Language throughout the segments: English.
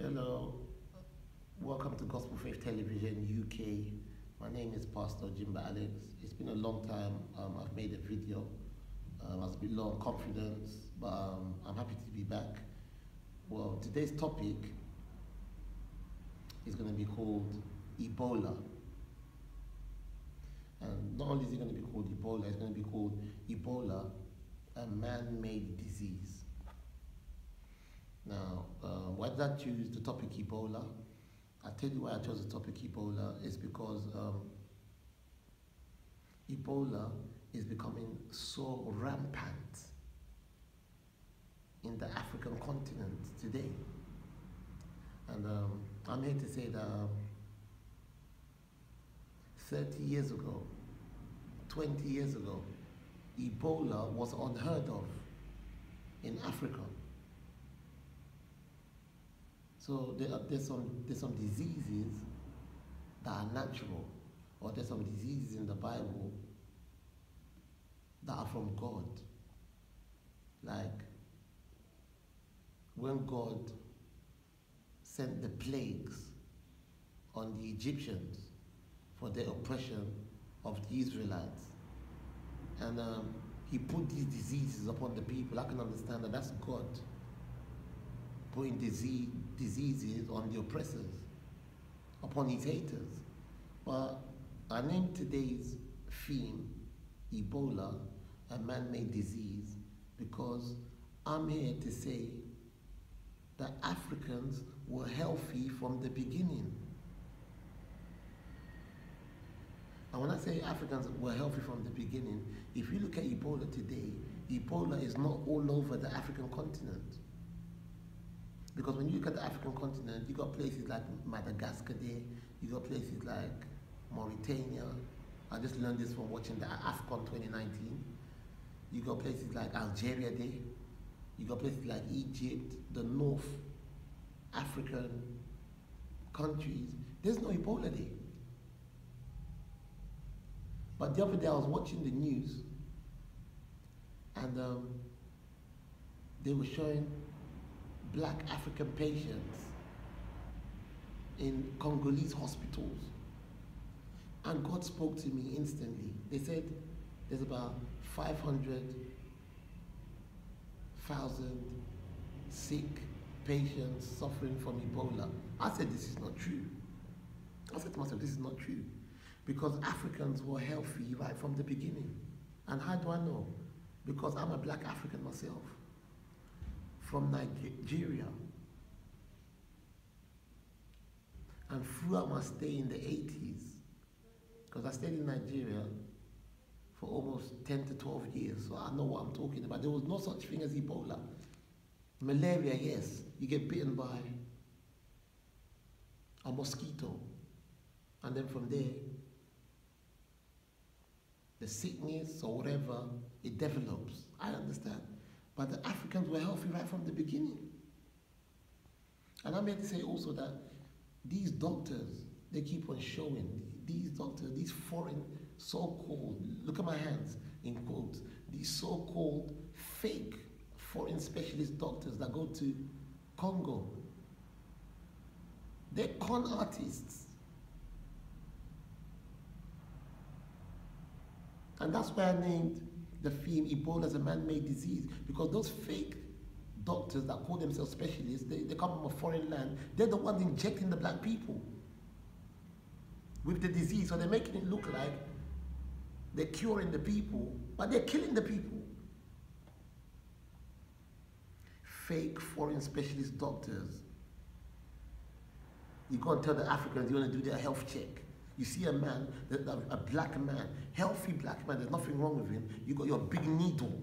Hello, welcome to Gospel Faith Television UK. My name is Pastor Jimba Alex. It's been a long time. I've made a video. I was a bit low on confidence, but I'm happy to be back. Well, today's topic is going to be called Ebola. And not only is it going to be called Ebola, it's going to be called Ebola, a man-made disease. Now, why did I choose the topic Ebola? I'll tell you why I chose the topic Ebola. It's because Ebola is becoming so rampant in the African continent today. And I'm here to say that 30 years ago, 20 years ago, Ebola was unheard of in Africa. So there's some diseases that are natural, or there's some diseases in the Bible that are from God. Like when God sent the plagues on the Egyptians for their oppression of the Israelites. And he put these diseases upon the people. I can understand that that's God putting diseases on the oppressors, upon his haters. But I named today's theme Ebola, a man-made disease, because I'm here to say that Africans were healthy from the beginning. And when I say Africans were healthy from the beginning, if you look at Ebola today, Ebola is not all over the African continent. Because when you look at the African continent, you got places like Madagascar there, you got places like Mauritania. I just learned this from watching the AFCON 2019. You got places like Algeria there, you got places like Egypt, the North African countries. There's no Ebola there. But the other day I was watching the news and they were showing Black African patients in Congolese hospitals. And God spoke to me instantly. They said there's about 500,000 sick patients suffering from Ebola. I said, this is not true. I said to myself, this is not true. Because Africans were healthy right from the beginning. And how do I know? Because I'm a Black African myself, from Nigeria. And throughout my stay in the 80s, because I stayed in Nigeria for almost 10 to 12 years, so I know what I'm talking about. There was no such thing as Ebola. Malaria, yes, you get bitten by a mosquito, and then from there, the sickness or whatever, it develops. I understand. But the Africans were healthy right from the beginning. And I'm here to say also that these doctors, they keep on showing, these doctors, these foreign so-called, look at my hands, in quotes, these so-called fake foreign specialist doctors that go to Congo. They're con artists. And that's why I named the theme Ebola as a man-made disease, because those fake doctors that call themselves specialists, they come from a foreign land, they're the ones injecting the black people with the disease. So they're making it look like they're curing the people, but they're killing the people. Fake foreign specialist doctors. You go and tell the Africans you want to do their health check. You see a man, a black man, healthy black man, there's nothing wrong with him. You got your big needle.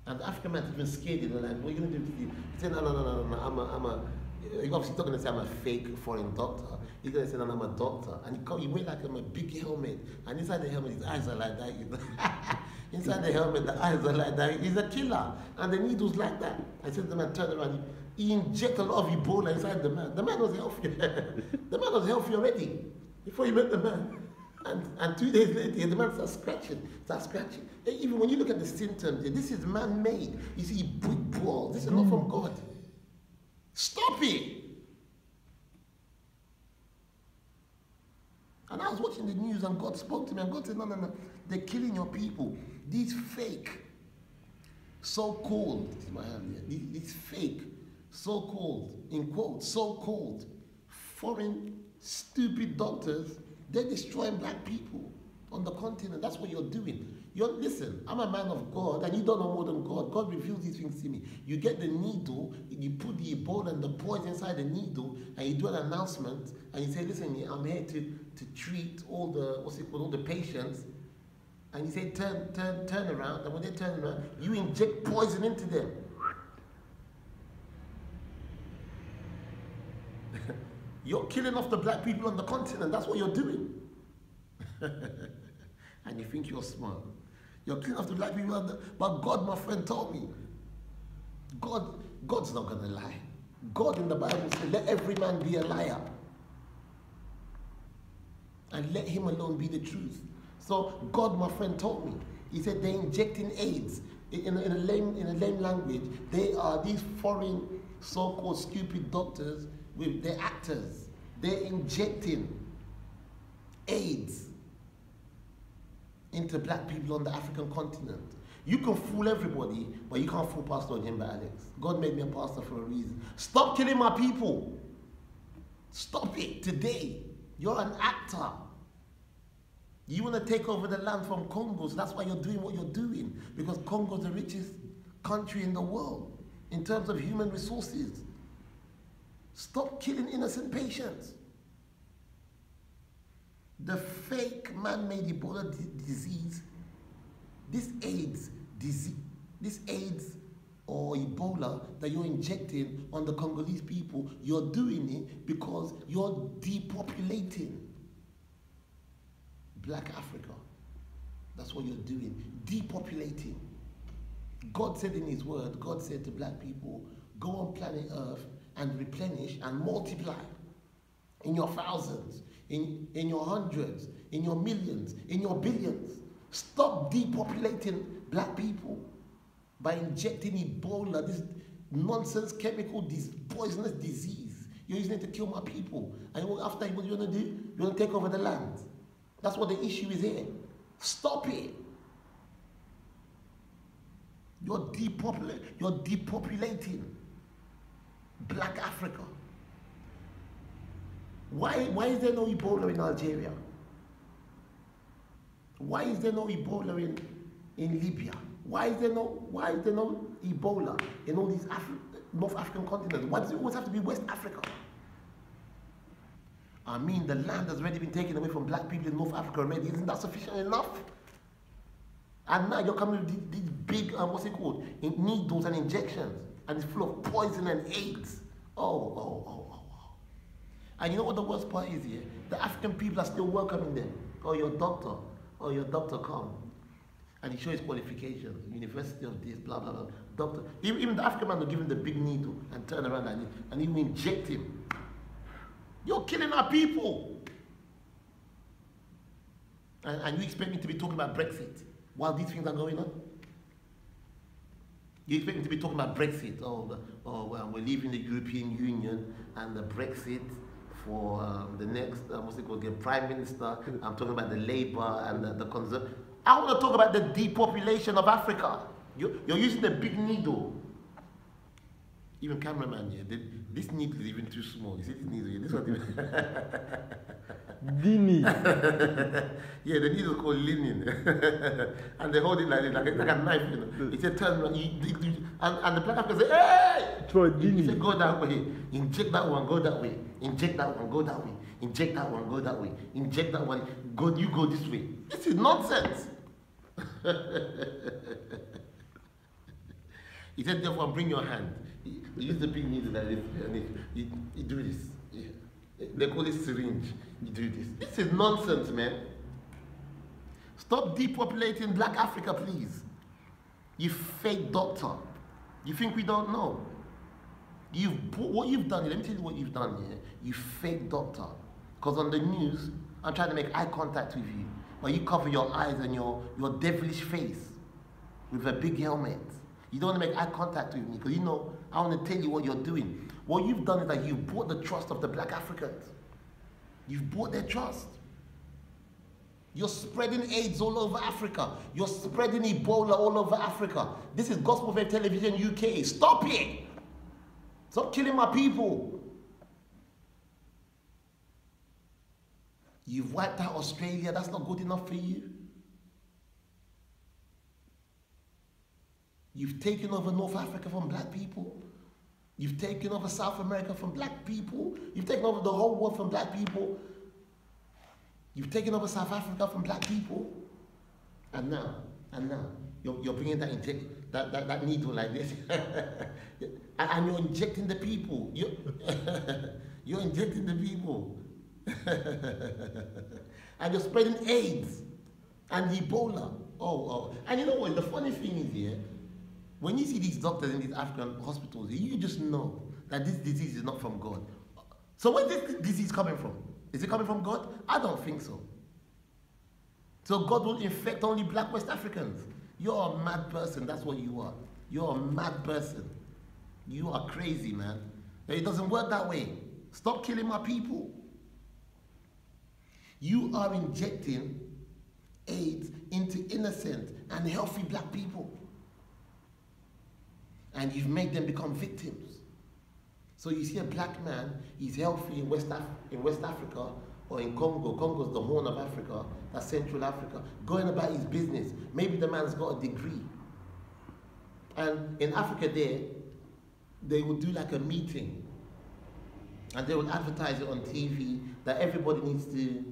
And the African man is even scared, you know, like, what are you going to do to you? He said, no, you're obviously not going to say I'm a fake foreign doctor. He's going to say, no, I'm a doctor. And he wear like a big helmet. And inside the helmet, his eyes are like that. You know? Inside the helmet, the eyes are like that. He's a killer. And the needle's like that. I said to the man, turn around. He injected a lot of Ebola inside the man. The man was healthy. The man was healthy already before he met the man. And 2 days later, the man starts scratching. Even when you look at the symptoms, this is man-made. You see big balls. This is not from God. And I was watching the news and God spoke to me and God said, no, no, no, they're killing your people. These fake, so-called, my hand here, these fake, so-called, in quotes, so-called, foreign, stupid doctors, they're destroying black people on the continent. That's what you're doing. Listen, I'm a man of God, and you don't know more than God. God reveals these things to me. You get the needle, you put the Ebola and the poison inside the needle, and you do an announcement, and you say, listen, I'm here to treat all the, all the patients. And you say, turn around, and when they turn around, you inject poison into them. You're killing off the black people on the continent. That's what you're doing. And you think you're smart. You're killing off the black people, but God, my friend, told me, God's not going to lie. God in the Bible said, let every man be a liar. And let him alone be the truth. So God, my friend, told me. He said they're injecting AIDS. In a lame language, they are these foreign so-called stupid doctors, they're actors. They're injecting AIDS into black people on the African continent. You can fool everybody, but you can't fool Pastor Ojemba Alex. God made me a pastor for a reason. Stop killing my people. Stop it today. You're an actor. You want to take over the land from Congo, so that's why you're doing what you're doing. Because Congo is the richest country in the world in terms of human resources. Stop killing innocent patients. The fake man-made Ebola disease, this AIDS disease, this AIDS or Ebola that you're injecting on the Congolese people, you're doing it because you're depopulating Black Africa. That's what you're doing, depopulating. God said in his word, God said to black people, go on planet Earth and replenish and multiply in your thousands, in your hundreds, in your millions, in your billions. Stop depopulating black people by injecting Ebola, this nonsense chemical, this poisonous disease. You're using it to kill my people. And after, what you want to do? You want to take over the land. That's what the issue is here. Stop it. You're depopulating Black Africa. Why is there no Ebola in Algeria? Why is there no Ebola in Libya? Why is there no Ebola in all these North African continents? Why does it always have to be West Africa? I mean, the land has already been taken away from black people in North Africa already. Isn't that sufficient enough? And now you're coming with these big, needles and injections. And it's full of poison and AIDS. Oh. And you know what the worst part is here? The African people are still welcoming them. Oh, your doctor come. And he shows his qualifications. University of this, blah, blah, blah. Doctor. Even the African man will give him the big needle and turn around and even inject him. You're killing our people. And you expect me to be talking about Brexit while these things are going on? You expect me to be talking about Brexit? Well, we're leaving the European Union and the Brexit for the next, the Prime Minister. I'm talking about the Labour and the Conservative. I want to talk about the depopulation of Africa. You're using the big needle. Even cameraman here, this needle is even too small. You see this needle here? This one. Dini. Yeah, the needle is called linen. And they hold it like a knife, you know. He said, turn around. And the black African say, hey! For Dini. He said, go that way. Inject that one, go that way. Inject that one, go that way. Inject that one, go that way. Inject that one, you go this way. This is nonsense. He said, therefore, bring your hand. You use the big needle like this, and you do this. Yeah. They call it syringe. You do this. This is nonsense, man. Stop depopulating Black Africa, please. You fake doctor. You think we don't know? What you've done, let me tell you what you've done here. You fake doctor. Because on the news, I'm trying to make eye contact with you. But you cover your eyes and your devilish face with a big helmet. You don't want to make eye contact with me because you know I want to tell you what you're doing. What you've done is that you've bought the trust of the Black Africans. You've bought their trust. You're spreading AIDS all over Africa. You're spreading Ebola all over Africa. This is Gospel Faith Television UK. Stop it! Stop killing my people. You've wiped out Australia. That's not good enough for you. You've taken over North Africa from black people. You've taken over South America from black people. You've taken over the whole world from black people. You've taken over South Africa from black people. And now, you're bringing that needle like this. and you're injecting the people. You're injecting the people. And you're spreading AIDS and Ebola. Oh. And you know what? The funny thing is here, when you see these doctors in these African hospitals, you just know that this disease is not from God. So where's this disease coming from? Is it coming from God? I don't think so. So God will infect only black West Africans. You're a mad person, that's what you are. You're a mad person. You are crazy, man. It doesn't work that way. Stop killing my people. You are injecting AIDS into innocent and healthy black people. And you've made them become victims. So you see a black man, he's healthy in West Africa or in Congo. Congo's the Horn of Africa, that's Central Africa, going about his business. Maybe the man's got a degree. And in Africa there, they would do like a meeting. And they would advertise it on TV that everybody needs to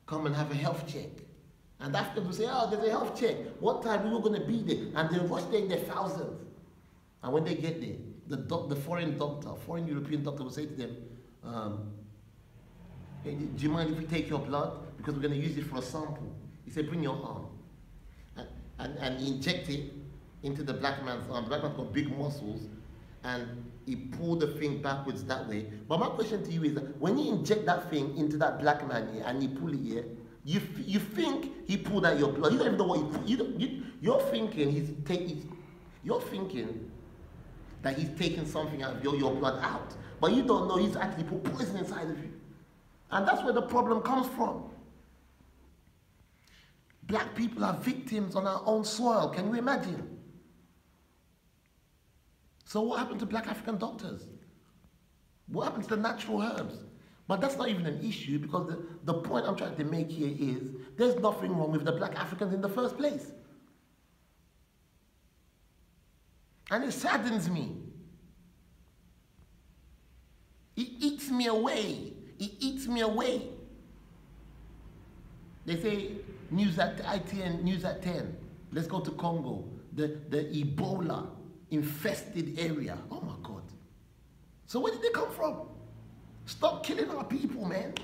come and have a health check. And Africans will say, oh, there's a health check. What time we were going to be there? And they rush there in their thousands. And when they get there, the foreign European doctor will say to them, hey, do you mind if we take your blood? Because we're going to use it for a sample. He said, bring your arm. And he inject it into the black man's arm. The black man's got big muscles. And he pulled the thing backwards that way. But my question to you is, that when you inject that thing into that black man here, and you pull it here, you think he pulled out your blood. You don't even know what he pulled. You're thinking you're thinking that he's taking something out of your blood out. But you don't know he's actually put poison inside of you. And that's where the problem comes from. Black people are victims on our own soil. Can you imagine? So what happened to black African doctors? What happened to the natural herbs? But that's not even an issue, because the point I'm trying to make here is there's nothing wrong with the black Africans in the first place. And it saddens me. It eats me away. It eats me away. They say news at ITN, news at 10. Let's go to Congo, the Ebola infested area. Oh my God. So where did they come from? Stop killing our people, man.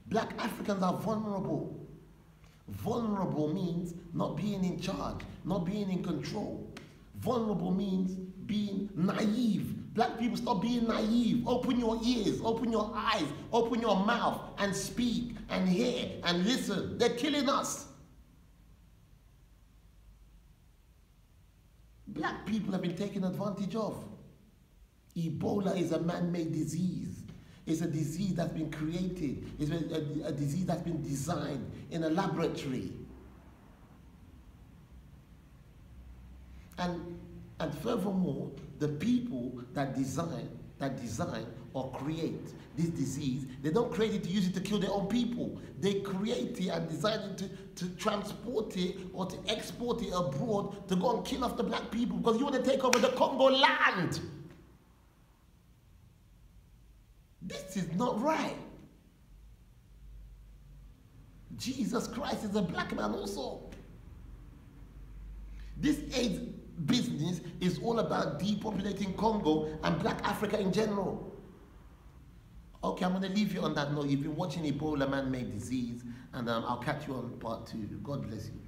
Black Africans are vulnerable. Vulnerable means not being in charge, not being in control. Vulnerable means being naive. Black people, stop being naive. Open your ears, open your eyes, open your mouth and speak and hear and listen. They're killing us. Black people have been taken advantage of. Ebola is a man-made disease. It's a disease that's been created. It's a disease that's been designed in a laboratory. And furthermore, the people that design or create this disease, they don't create it to use it to kill their own people. They create it and design it to transport it or to export it abroad to go and kill off the black people, because you want to take over the Congo land. This is not right. Jesus Christ is a black man also. This AIDS business is all about depopulating Congo and black Africa in general. Okay, I'm going to leave you on that note. You've been watching Ebola, man-made disease, and I'll catch you on part 2. God bless you.